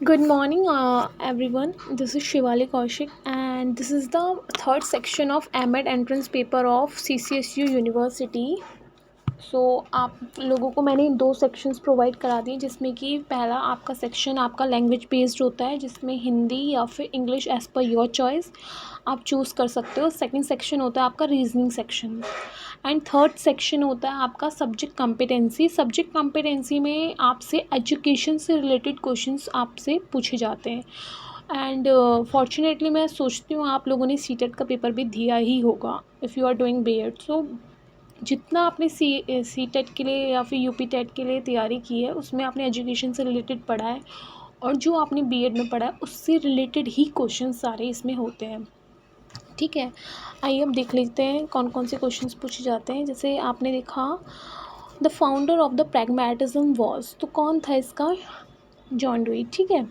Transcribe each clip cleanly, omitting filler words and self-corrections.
Good morning, everyone. This is Shivali Kaushik, and this is the third section of AMET entrance paper of CCSU University. सो आप लोगों को मैंने दो sections provide करा दिए, जिसमें कि पहला आपका सेक्शन आपका लैंग्वेज बेस्ड होता है, जिसमें हिंदी या फिर English as per your choice आप चूज़ कर सकते हो. सेकंड सेक्शन होता है आपका reasoning section, and third section होता है आपका सब्जेक्ट कॉम्पिटेंसी. सब्जेक्ट कॉम्पिटेंसी में आपसे एजुकेशन से रिलेटेड क्वेश्चंस आपसे पूछे जाते हैं. एंड फॉर्चुनेटली मैं सोचती हूँ आप लोगों ने सीटेट का पेपर भी दिया ही होगा if you are doing BEd. So जितना आपने सी टेट के लिए या फिर यूपी टेट के लिए तैयारी की है, उसमें आपने एजुकेशन से रिलेटेड पढ़ा है, और जो आपने बीएड में पढ़ा है उससे रिलेटेड ही क्वेश्चन सारे इसमें होते हैं. ठीक है, आइए अब देख लेते हैं कौन कौन से क्वेश्चंस पूछे जाते हैं. जैसे आपने देखा the founder of the pragmatism was, तो कौन था इसका? John dewy. ठीक है.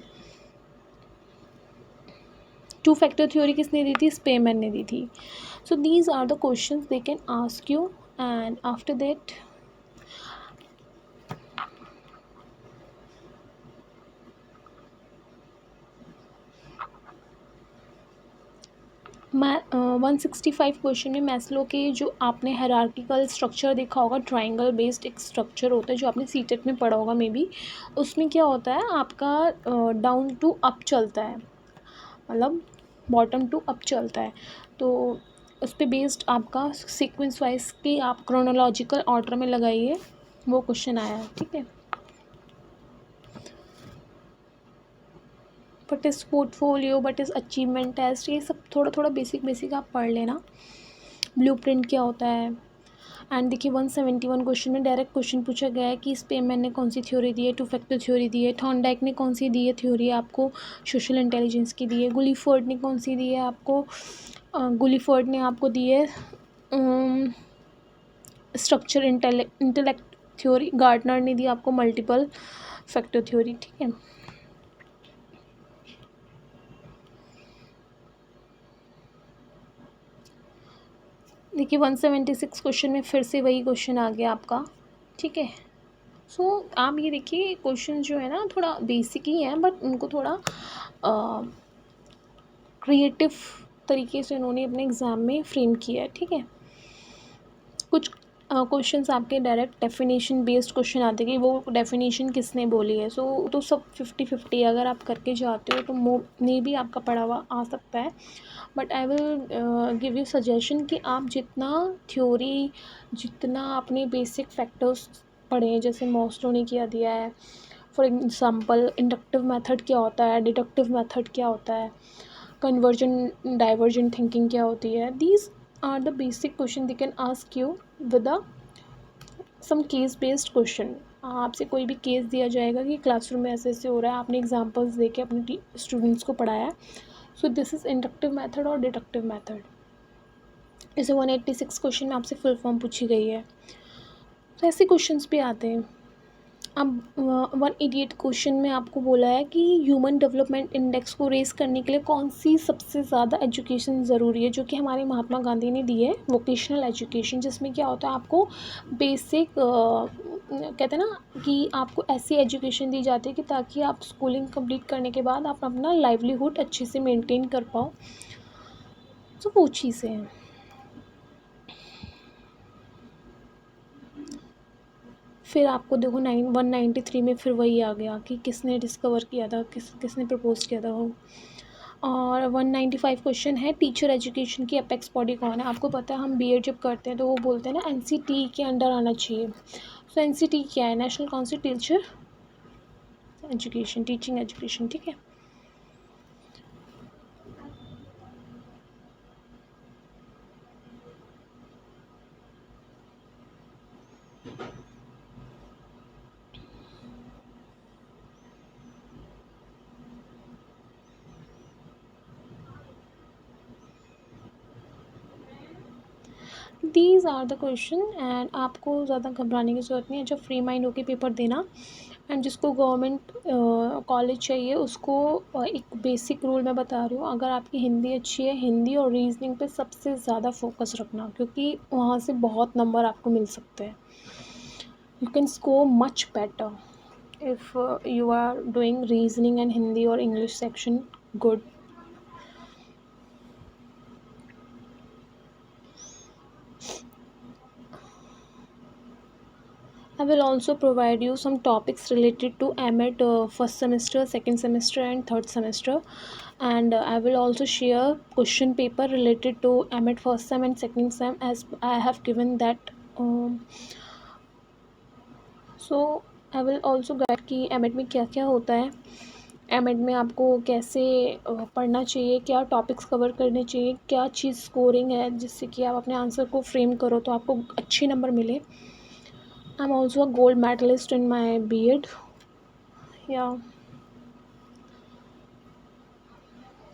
टू फैक्टर थ्योरी किसने दी थी? स्पेमैन ने दी थी. So these are the questions they can ask you, and after that मैं 165 क्वेश्चन में मैस्लो के जो आपने हायरार्किकल स्ट्रक्चर देखा होगा, ट्राइंगल बेस्ड एक स्ट्रक्चर होता है जो आपने सीटेट में पढ़ा होगा मे बी. उसमें क्या होता है आपका डाउन टू अप चलता है, मतलब बॉटम टू अप चलता है. तो उस पर बेस्ड आपका सीक्वेंस वाइज की आप क्रोनोलॉजिकल ऑर्डर में लगाइए, वो क्वेश्चन आया है. ठीक है. बट इस पोर्टफोलियो, बट इस अचीवमेंट टेस्ट, ये सब थोड़ा थोड़ा बेसिक आप पढ़ लेना. ब्लूप्रिंट क्या होता है. एंड देखिए 171 क्वेश्चन में डायरेक्ट क्वेश्चन पूछा गया है कि स्पेमैन ने कौन सी थ्योरी दी है? टू फैक्टर थ्योरी दी है. थॉर्नडाइक ने कौन सी दी है थ्योरी आपको? सोशल इंटेलिजेंस की दी है. गुलीफोर्ड ने कौन सी दी है आपको? गुलीफोर्ड ने आपको दी है स्ट्रक्चर इंटेलेक्ट थ्योरी. गार्डनर ने दी आपको मल्टीपल फैक्टर थ्योरी. ठीक है. देखिए 176 क्वेश्चन में फिर से वही क्वेश्चन आ गया आपका. ठीक है. सो आप ये देखिए क्वेश्चन जो है ना थोड़ा बेसिक ही हैं, बट उनको थोड़ा क्रिएटिव तरीके से उन्होंने अपने एग्ज़ाम में फ्रेम किया है. ठीक है. कुछ क्वेश्चंस आपके डायरेक्ट डेफिनेशन बेस्ड क्वेश्चन आते हैं कि वो डेफिनेशन किसने बोली है. सो तो सब 50-50 अगर आप करके जाते हो तो मे भी आपका पढ़ा हुआ आ सकता है. But I will give you suggestion कि आप जितना थ्योरी, जितना अपने बेसिक फैक्टर्स पढ़े हैं, जैसे मॉस्लो ने क्या दिया है फॉर एग्ज़ाम्पल, इंडक्टिव मेथड क्या होता है, डिडक्टिव मेथड क्या होता है, कन्वर्जन डाइवर्जेंट थिंकिंग क्या होती है. These are the basic question they can ask you with a some case based question. आपसे कोई भी केस दिया जाएगा कि क्लासरूम में ऐसे ऐसे हो रहा है, आपने एग्जांपल्स दे के अपने स्टूडेंट्स को पढ़ाया है. So this is inductive method और डिडक्टिव मेथड. जैसे 186 क्वेश्चन में आपसे फुल फॉर्म पूछी गई है, तो ऐसे क्वेश्चंस भी आते हैं. अब 188 क्वेश्चन में आपको बोला है कि ह्यूमन डेवलपमेंट इंडेक्स को रेस करने के लिए कौन सी सबसे ज़्यादा एजुकेशन ज़रूरी है, जो कि हमारे महात्मा गांधी ने दी है, वोकेशनल एजुकेशन. जिसमें क्या होता है आपको बेसिक कहते हैं ना कि आपको ऐसी एजुकेशन दी जाती है कि ताकि आप स्कूलिंग कंप्लीट करने के बाद आप अपना लाइवलीहुड अच्छे से मेंटेन कर पाओ. तो वो चीज़ें हैं. फिर आपको देखो 193 में फिर वही आ गया कि किसने डिस्कवर किया था, किसने प्रपोज किया था वो. और 195 क्वेश्चन है टीचर एजुकेशन की अपेक्स बॉडी कौन है. आपको पता है हम बीएड जब करते हैं तो वो बोलते हैं ना एनसीटी के अंडर आना चाहिए. सो एनसीटी क्या है? National council teacher education, teaching education. ठीक है. These are the question, and आपको ज़्यादा घबराने की ज़रूरत नहीं है. जब फ्री माइंड होकर पेपर देना. एंड जिसको गवर्नमेंट कॉलेज चाहिए उसको एक बेसिक रूल मैं बता रही हूँ. अगर आपकी हिंदी अच्छी है, हिंदी और रीजनिंग पे सबसे ज़्यादा फोकस रखना, क्योंकि वहाँ से बहुत नंबर आपको मिल सकते हैं. You can score much better. if you are doing reasoning and Hindi or English section, good. I will also provide you some topics related to MET first semester, second semester, and third semester. And I will also share question paper related to MET first sem and second sem, as I have given that. So I will also guide कि MEd में क्या क्या होता है, MEd में आपको कैसे पढ़ना चाहिए, क्या टॉपिक्स कवर करने चाहिए, क्या चीज़ स्कोरिंग है जिससे कि आप अपने आंसर को फ्रेम करो तो आपको अच्छे नंबर मिले. I am also a gold medalist in my BEd. या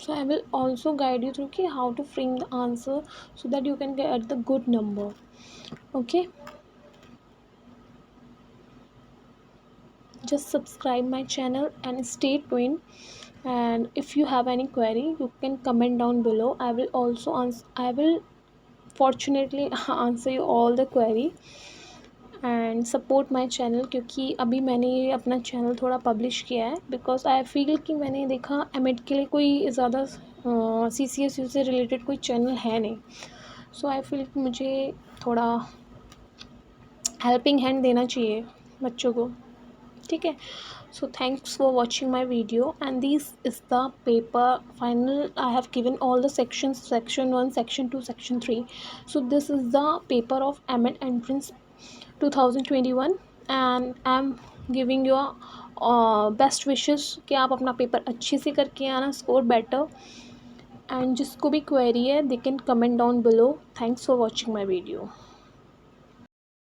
so I will also guide you through ki how to frame the answer so that you can get the good number. Okay, just subscribe my channel and stay tuned. And if you have any query, you can comment down below. I will also answer, I will fortunately answer you all the query. And support my channel, क्योंकि अभी मैंने ये अपना channel थोड़ा publish किया है because I feel कि मैंने देखा एमएड के लिए कोई ज़्यादा CCSU से रिलेटेड कोई चैनल है नहीं. सो आई फील कि मुझे थोड़ा हेल्पिंग हैंड देना चाहिए बच्चों को. ठीक है. So thanks for watching my video, and this is the paper final. I have given all the sections, section 1, section 2, section 3. So this is the paper of MET entrance 2021, and I'm giving you best wishes कि आप अपना paper अच्छे से करके आना, score better. And जिसको भी query है, they can comment down below. Thanks for watching my video.